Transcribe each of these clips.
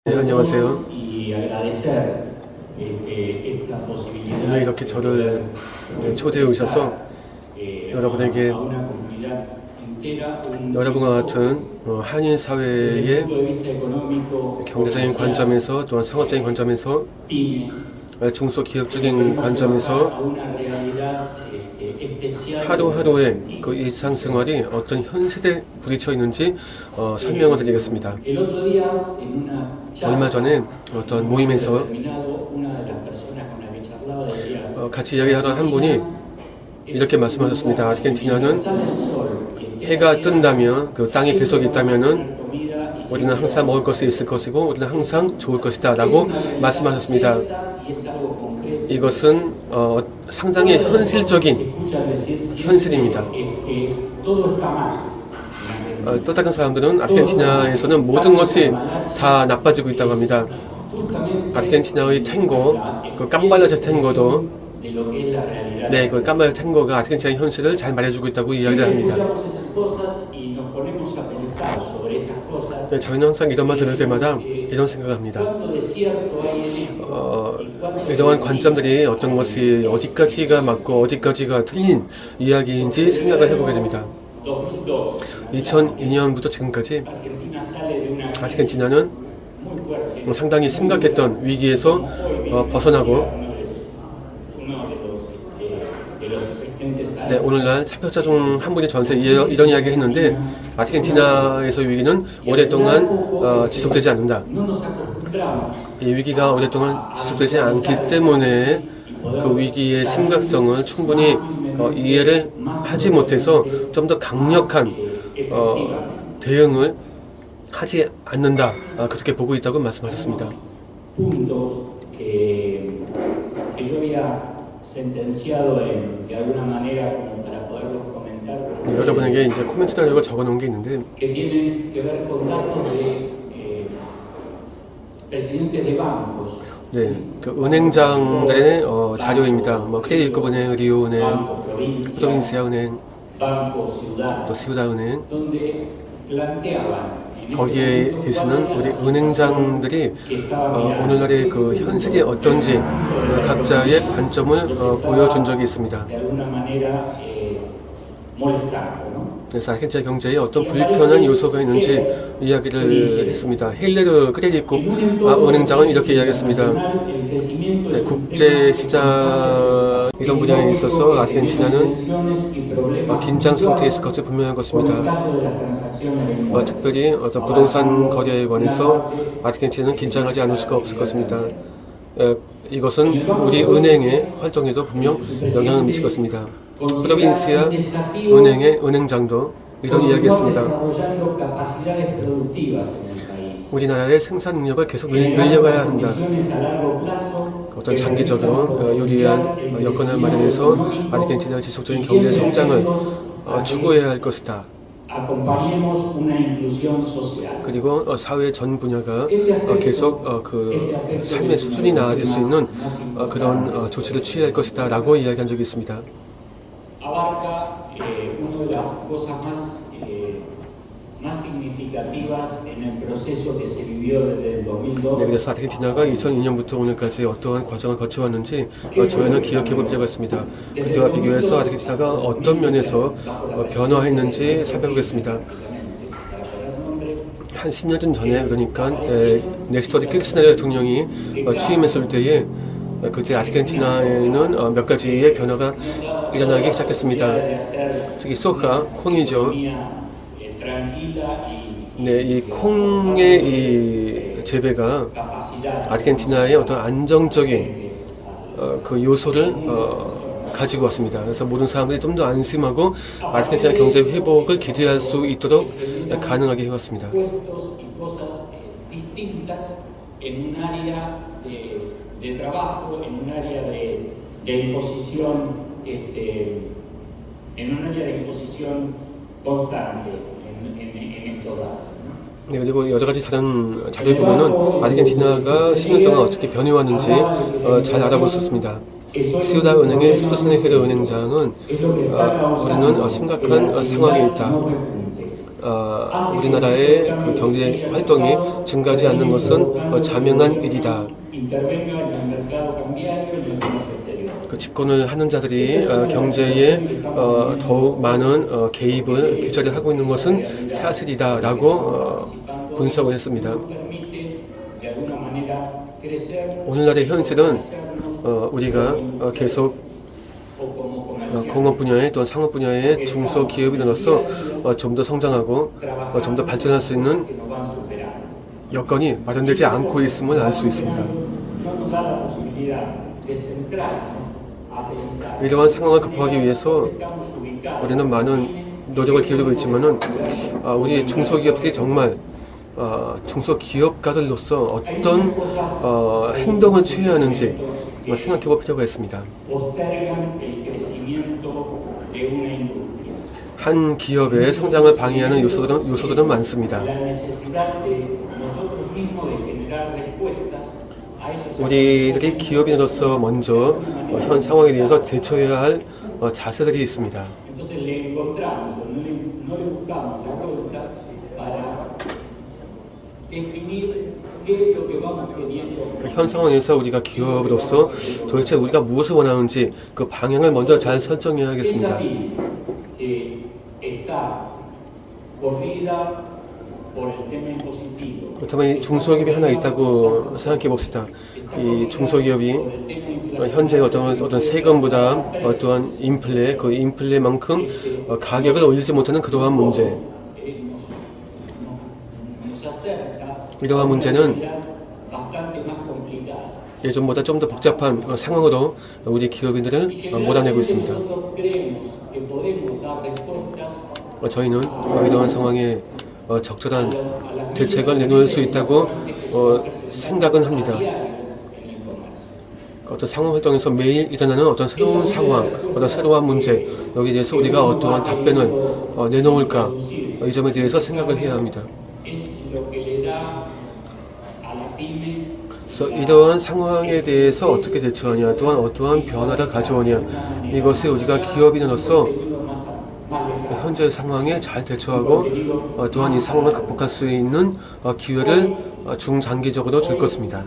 네, 안녕하세요. 오늘 이렇게 저를 초대해 오셔서 여러분에게 여러분과 같은 한인 사회의 경제적인 관점에서 또한 상업적인 관점에서 중소기업적인 관점에서 하루하루의 그 일상생활이 어떤 현실에 부딪혀 있는지 설명을 드리겠습니다. 얼마 전에 어떤 모임에서 같이 이야기하던 한 분이 이렇게 말씀하셨습니다. 아르헨티나는 해가 뜬다면, 그 땅이 계속 있다면은 우리는 항상 먹을 것이 있을 것이고 우리는 항상 좋을 것이다 라고 말씀하셨습니다. 이것은 상당히 현실적인 현실입니다. 또 다른 사람들은 아르헨티나에서는 모든 것이 다 나빠지고 있다고 합니다. 아르헨티나의 탱고, 그 깜발라제 탱고도 그 깜발라제 탱고가 아르헨티나의 현실을 잘 말해주고 있다고 이야기를 합니다. 저희는 항상 이런 말 들을 때마다 이런 생각을 합니다. 이러한 관점들이 어떤 것이 어디까지가 맞고 어디까지가 틀린 이야기인지 생각을 해보게 됩니다. 2002년부터 지금까지 아르헨티나는 상당히 심각했던 위기에서 벗어나고 오늘날 참여자 중 한 분이 저한테 이런 이야기 했는데 아르헨티나에서의 위기는 오랫동안 지속되지 않는다. 이 위기가 오랫동안 지속되지 않기 때문에 그 위기의 심각성을 충분히 이해를 하지 못해서 좀 더 강력한 대응을 하지 않는다. 그렇게 보고 있다고 말씀하셨습니다. 여러분에게 이제 코멘트 내용을 적어 놓은 게 있는데 그 은행장들의 자료입니다. 크레디트은행, 리오은행, 프로빈시아 은행, 또 시우다 은행. 거기에 계시는 우리 은행장들이 오늘날의 그 현실이 어떤지 각자의 관점을 보여준 적이 있습니다. 그래서 아르헨티나 경제에 어떤 불편한 요소가 있는지 이야기를 했습니다. 힐레르 크레디트 은행장은 이렇게 이야기했습니다. 국제시장 이런 분야에 있어서 아르헨티나는 긴장 상태에 있을 것이 분명한 것입니다. 특별히 어떤 부동산 거래에 관해서 아르헨티나는 긴장하지 않을 수가 없을 것입니다. 이것은 우리 은행의 활동에도 분명 영향을 미칠 것입니다. 프로빈시아 은행의 은행장도 이런 이야기했습니다. 우리나라의 생산 능력을 계속 늘려가야 한다. 어떤 장기적으로 유리한 여건을 마련해서 아르헨티나의 지속적인 경제 성장을 추구해야 할 것이다. 그리고 사회 전 분야가 계속 그 삶의 수준이 나아질 수 있는 그런 조치를 취해야 할 것이다 라고 이야기한 적이 있습니다. 그래서 아르헨티나가 2002년부터 오늘까지 어떠한 과정을 거쳐왔는지 저희는 기억해볼 필요가 있습니다. 그때와 비교해서 아르헨티나가 어떤 면에서 변화했는지 살펴보겠습니다. 한 10년 전에 그러니까 넥스토리 키르치네르 대통령이 취임했을 때에 그때 아르헨티나에는 몇 가지의 변화가 일어나기 시작했습니다. 특히 소카, 콩이죠. 이 콩의 이 재배가 아르헨티나의 어떤 안정적인 그 요소를 가지고 왔습니다. 그래서 모든 사람들이 좀 더 안심하고 아르헨티나 경제 회복을 기대할 수 있도록 가능하게 해왔습니다. 그리고 여러 가지 다른 자료를 보면은 아르헨티나가 10년 동안 어떻게 변해왔는지 잘 알아볼 수 있습니다. 시우다 은행의 스토스네헤르 은행장은 우리는 심각한 상황에 있다. 우리나라의 그 경제 활동이 증가하지 않는 것은 자명한 일이다. 그 집권을 하는 자들이 경제에 더욱 많은 개입을 규제를 하고 있는 것은 사실이다라고 분석을 했습니다. 오늘날의 현실은 우리가 계속 공업 분야에 또는 상업 분야의 중소기업인으로서 좀 더 성장하고 좀 더 발전할 수 있는 여건이 마련되지 않고 있음을 알 수 있습니다. 이러한 상황을 극복하기 위해서 우리는 많은 노력을 기울이고 있지만은 우리 중소기업들이 정말 중소기업가들로서 어떤 행동을 취해야 하는지 생각해 볼 필요가 있습니다. 한 기업의 성장을 방해하는 요소들은 많습니다. 우리들이 기업인으로서 먼저 현 상황에 대해서 대처해야 할 자세들이 있습니다. 현 상황에서 우리가 기업으로서 도대체 우리가 무엇을 원하는지 그 방향을 먼저 잘 설정해야 하겠습니다. 그렇다면 이 중소기업이 하나 있다고 생각해 봅시다. 이 중소기업이 현재 어떤 세금 부담, 어떠한 인플레, 그 인플레만큼 가격을 올리지 못하는 그러한 문제. 이러한 문제는 예전보다 좀 더 복잡한 상황으로 우리 기업인들을 몰아내고 있습니다. 저희는 이러한 상황에 적절한 대책을 내놓을 수 있다고 생각은 합니다. 어떤 상황 활동에서 매일 일어나는 어떤 새로운 상황, 어떤 새로운 문제, 여기에 대해서 우리가 어떠한 답변을 내놓을까, 이 점에 대해서 생각을 해야 합니다. 그래서 이러한 상황에 대해서 어떻게 대처하냐, 또한 어떠한 변화를 가져오냐, 이것이 우리가 기업인으로서 현재 상황에 잘 대처하고 또한 이 상황을 극복할 수 있는 기회를 중장기적으로 줄 것입니다.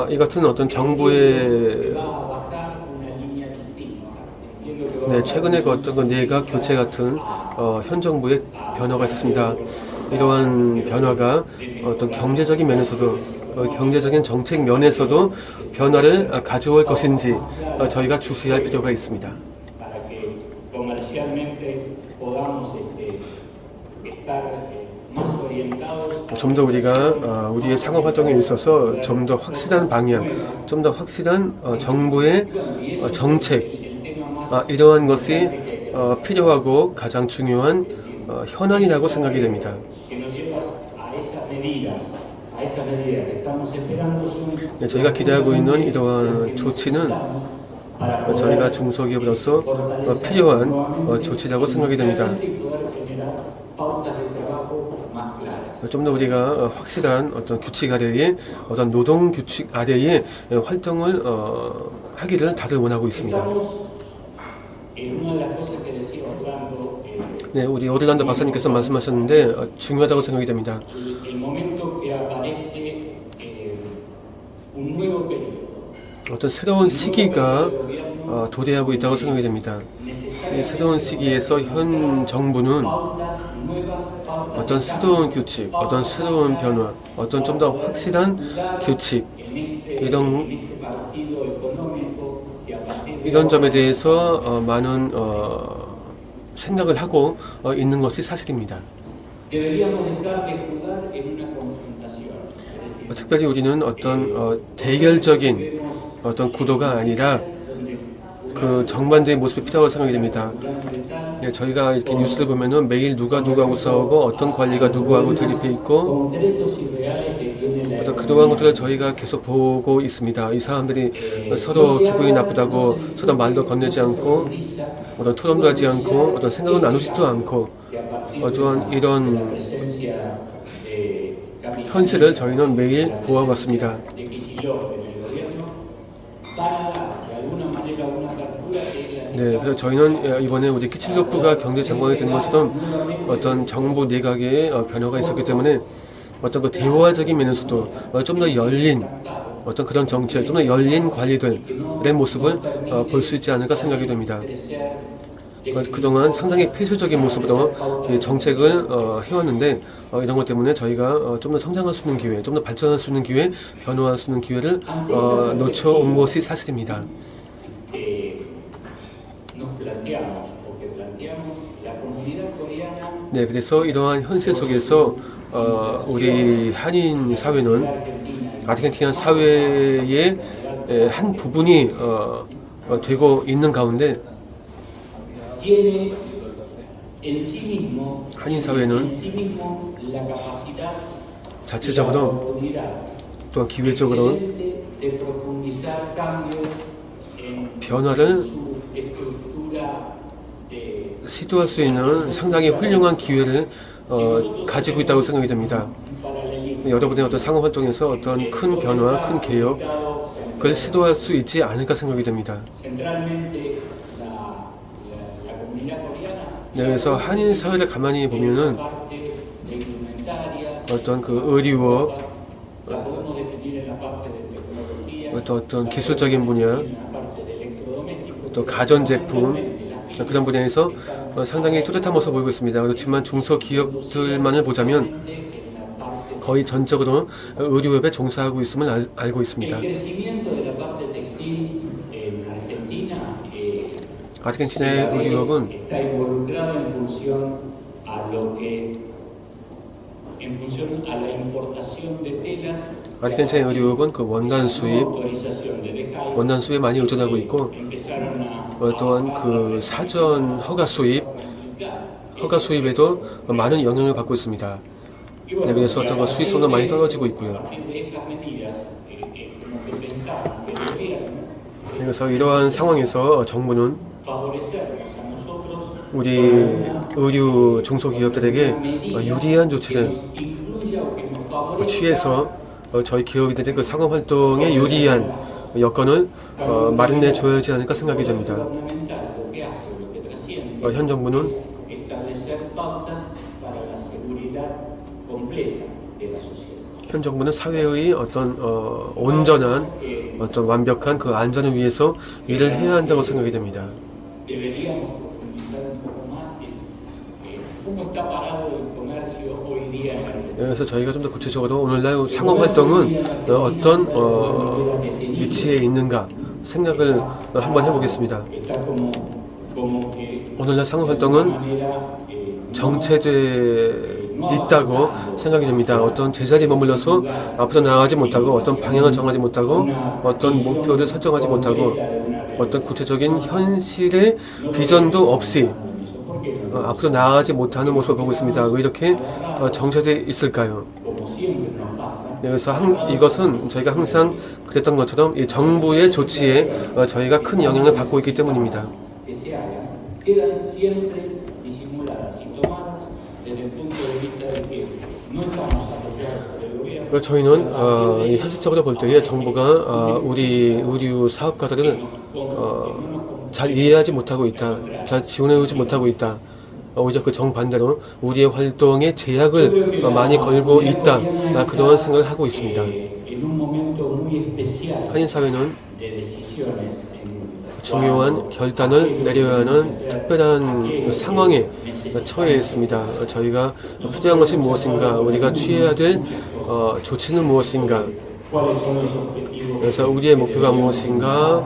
이 같은 어떤 정부의 최근에 그 어떤 내각 교체 같은 현 정부의 변화가 있었습니다. 이러한 변화가 어떤 경제적인 면에서도 경제적인 정책 면에서도 변화를 가져올 것인지 저희가 주시할 필요가 있습니다. 좀 더 우리가 우리의 상업 활동에 있어서 좀 더 확실한 방향, 좀 더 확실한 정부의 정책, 이러한 것이 필요하고 가장 중요한 현안이라고 생각이 됩니다. 저희가 기대하고 있는 이러한 조치는 저희가 중소기업으로서 필요한 조치라고 생각이 됩니다. 좀 더 우리가 확실한 어떤 규칙 아래에 어떤 노동 규칙 아래에 활동을 하기를 다들 원하고 있습니다. 네, 우리 오르란도 박사님께서 말씀하셨는데 중요하다고 생각이 됩니다. 어떤 새로운 시기가 도래하고 있다고 생각이 됩니다. 이 새로운 시기에서 현 정부는 어떤 새로운 규칙, 어떤 새로운 변화, 어떤 좀 더 확실한 규칙, 이런 점에 대해서 많은 생각을 하고 있는 것이 사실입니다. 특별히 우리는 어떤 대결적인 어떤 구도가 아니라 그 정반대의 모습이 필요하다고 생각이 됩니다. 저희가 이렇게 뉴스를 보면은 매일 누구하고 싸우고 어떤 관리가 누구하고 대립해 있고 어떤 그러한 것들을 저희가 계속 보고 있습니다. 이 사람들이 서로 기분이 나쁘다고 서로 말도 건네지 않고 어떤 토론도 하지 않고 어떤 생각을 나누지도 않고 어떠한 이런 현실을 저희는 매일 보아왔습니다. 네, 그래서 저희는 이번에 우리 키칠로프가 경제장관이 되는 것처럼 어떤 정부 내각의 변화가 있었기 때문에 어떤 그 대화적인 면에서도 좀 더 열린 어떤 그런 정책, 좀 더 열린 관리들의 모습을 볼 수 있지 않을까 생각이 됩니다. 그동안 상당히 폐쇄적인 모습으로 이 정책을 해왔는데 이런 것 때문에 저희가 좀 더 성장할 수 있는 기회, 좀 더 발전할 수 있는 기회, 변화할 수 있는 기회를 놓쳐온 것이 사실입니다. 네, 그래서 이러한 현실 속에서 우리 한인 사회는 아르헨티나 사회의 한 부분이 되고 있는 가운데 한인 사회는 자체적으로 또한 기회적으로 변화를 시도할 수 있는 상당히 훌륭한 기회를 가지고 있다고 생각이 됩니다. 여러분의 어떤 상호활동에서 어떤 큰 변화, 큰 개혁을 시도할 수 있지 않을까 생각이 됩니다. 네, 그래서 한인 사회를 가만히 보면은 어떤 그 의료업, 어떤 기술적인 분야, 또 가전제품 그런 분야에서 상당히 뚜렷한 모습을 보이고 있습니다. 그렇지만 중소기업들만을 보자면 거의 전적으로 의료업에 종사하고 있음을 알고 있습니다. 아르헨티나의 의료업은 아르헨티나의 의료업은 그 원단 수입에 많이 의존하고 있고 또한 그 사전 허가 수입에도 많은 영향을 받고 있습니다. 네, 그래서 어떤 그 수익성도 많이 떨어지고 있고요. 그래서 이러한 상황에서 정부는 우리 의류 중소기업들에게 유리한 조치를 취해서 저희 기업들의 그 상업활동에 유리한 여건을 마련해 줘야지 않을까 생각이 됩니다. 현 정부는 사회의 어떤 온전한 어떤 완벽한 그 안전을 위해서 일을 해야 한다고 생각이 됩니다. 그래서 저희가 좀 더 구체적으로 오늘날 상업활동은 어떤 위치에 있는가 생각을 한번 해보겠습니다. 오늘날 상업활동은 정체돼 있다고 생각이 됩니다. 어떤 제자리에 머물러서 앞으로 나아가지 못하고 어떤 방향을 정하지 못하고 어떤 목표를 설정하지 못하고 어떤 구체적인 현실의 비전도 없이 앞으로 나아가지 못하는 모습을 보고 있습니다. 왜 이렇게 정체되어 있을까요? 네, 그래서 이것은 저희가 항상 그랬던 것처럼 이 정부의 조치에 저희가 큰 영향을 받고 있기 때문입니다. 저희는 현실적으로 볼 때에 정부가 우리 의류 사업가들을 잘 이해하지 못하고 있다, 잘 지원해오지 못하고 있다. 오히려 그 정반대로 우리의 활동에 제약을 많이 걸고 있다. 그런 생각을 하고 있습니다. 한인사회는 중요한 결단을 내려야 하는 특별한 상황에 처해 있습니다. 저희가 필요한 것이 무엇인가, 우리가 취해야 될 조치는 무엇인가, 그래서 우리의 목표가 무엇인가,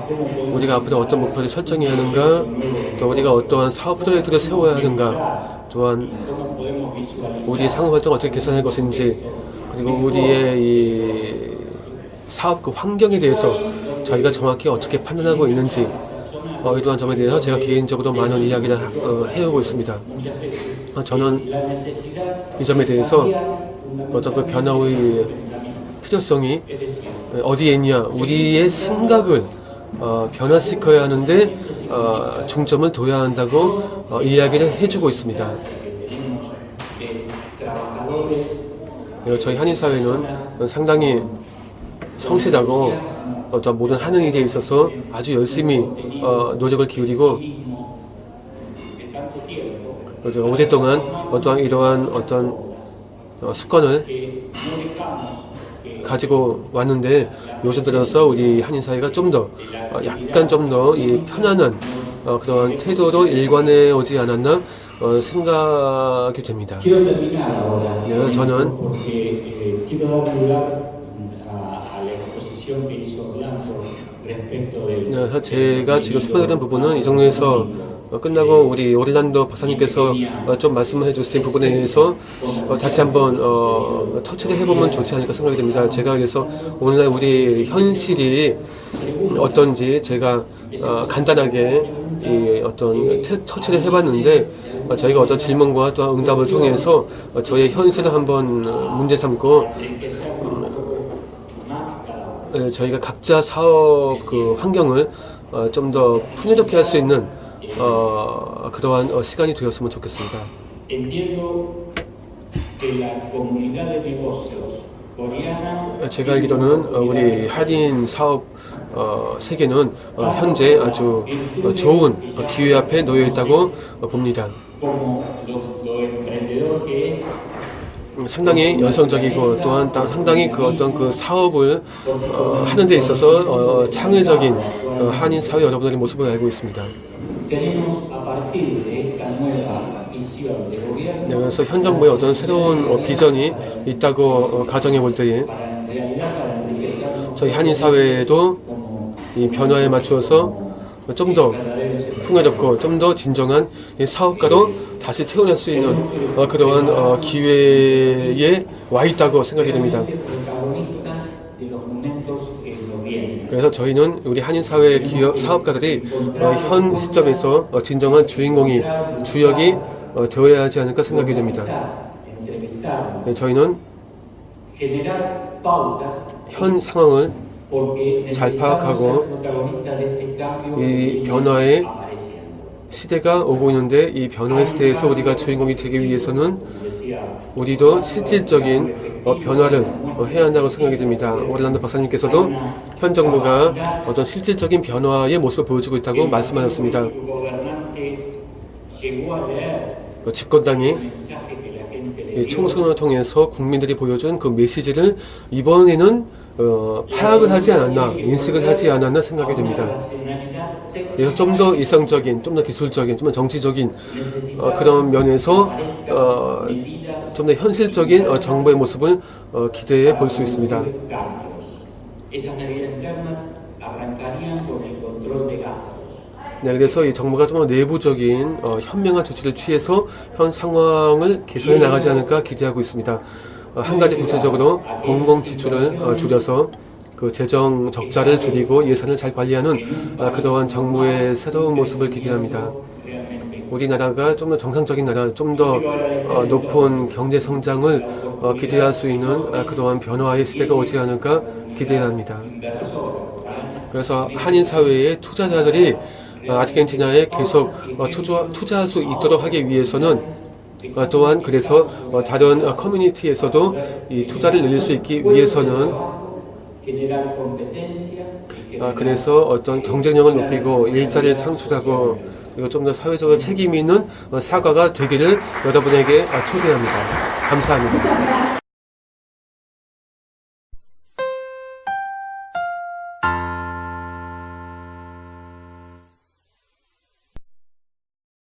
우리가 앞으로 어떤 목표를 설정해야 하는가, 또 우리가 어떠한 사업 프로젝트를 세워야 하는가, 또한 우리의 상업활동을 어떻게 개선할 것인지, 그리고 우리의 이 사업 그 환경에 대해서 저희가 정확히 어떻게 판단하고 있는지 이러한 점에 대해서 제가 개인적으로 많은 이야기를 해오고 있습니다. 저는 이 점에 대해서 어떤 그 변화의 필요성이 어디에 있냐, 우리의 생각을 변화시켜야 하는데 중점을 둬야 한다고 이야기를 해주고 있습니다. 저희 한인사회는 상당히 성실하고 어떤 모든 하는 일에 있어서 아주 열심히 노력을 기울이고 오랫동안 이러한 습관을 가지고 왔는데 요새 들어서 우리 한인 사회가 좀 더 약간 좀 더 편안한 그런 태도로 일관해 오지 않았나 생각이 됩니다. 네, 저는 네, 제가 지금 설명드린 부분은 이 정도에서 끝나고 우리 오를란도 박사님께서 좀 말씀해 주신 부분에 대해서 다시 한번 터치를 해보면 좋지 않을까 생각이 됩니다. 제가 그래서 오늘날 우리 현실이 어떤지 제가 간단하게 터치를 해봤는데 저희가 어떤 질문과 또 응답을 통해서 저의 현실을 한번 문제 삼고 저희가 각자 사업 환경을 좀 더 풍요롭게 할 수 있는 그러한 시간이 되었으면 좋겠습니다. 제가 알기로는 우리 한인 사업 세계는 현재 아주 좋은 기회 앞에 놓여 있다고 봅니다. 상당히 열성적이고 또한 상당히 그 사업을 하는 데 있어서 창의적인 한인 사회 여러분들의 모습을 알고 있습니다. 네, 그래서 현 정부의 어떤 새로운 비전이 있다고 가정해 볼 때에 저희 한인 사회에도 이 변화에 맞추어서 좀 더 풍요롭고 좀 더 진정한 사업가로 다시 태어날 수 있는 그러한 기회에 와 있다고 생각이 됩니다. 그래서 저희는 우리 한인 사회 기업 사업가들이 현 시점에서 진정한 주역이 되어야 하지 않을까 생각이 됩니다. 네, 저희는 현 상황을 잘 파악하고 이 변화의 시대가 오고 있는데 이 변화의 시대에서 우리가 주인공이 되기 위해서는 우리도 실질적인 변화를 해야 한다고 생각이 됩니다. 오를란도 박사님께서도 현 정부가 어떤 실질적인 변화의 모습을 보여주고 있다고 말씀하셨습니다. 집권당이 총선을 통해서 국민들이 보여준 그 메시지를 이번에는 파악을 하지 않았나, 인식을 하지 않았나 생각이 됩니다. 그래서 좀 더 이성적인, 좀 더 기술적인, 좀 더 정치적인 그런 면에서 좀 더 현실적인 정부의 모습을 기대해 볼 수 있습니다. 네, 그래서 이 정부가 좀 더 내부적인 현명한 조치를 취해서 현 상황을 개선해 나가지 않을까 기대하고 있습니다. 한 가지 구체적으로 공공 지출을 줄여서 그 재정 적자를 줄이고 예산을 잘 관리하는 그러한 정부의 새로운 모습을 기대합니다. 우리나라가 좀 더 정상적인 나라, 좀 더 높은 경제 성장을 기대할 수 있는 그러한 변화의 시대가 오지 않을까 기대합니다. 그래서 한인 사회의 투자자들이 아르헨티나에 계속 투자할 수 있도록 하기 위해서는 또한 그래서 다른 커뮤니티에서도 이 투자를 늘릴 수 있기 위해서는 그래서 어떤 경쟁력을 높이고 일자리를 창출하고 그리고 좀 더 사회적으로 책임 있는 사과가 되기를 여러분에게 초대합니다. 감사합니다.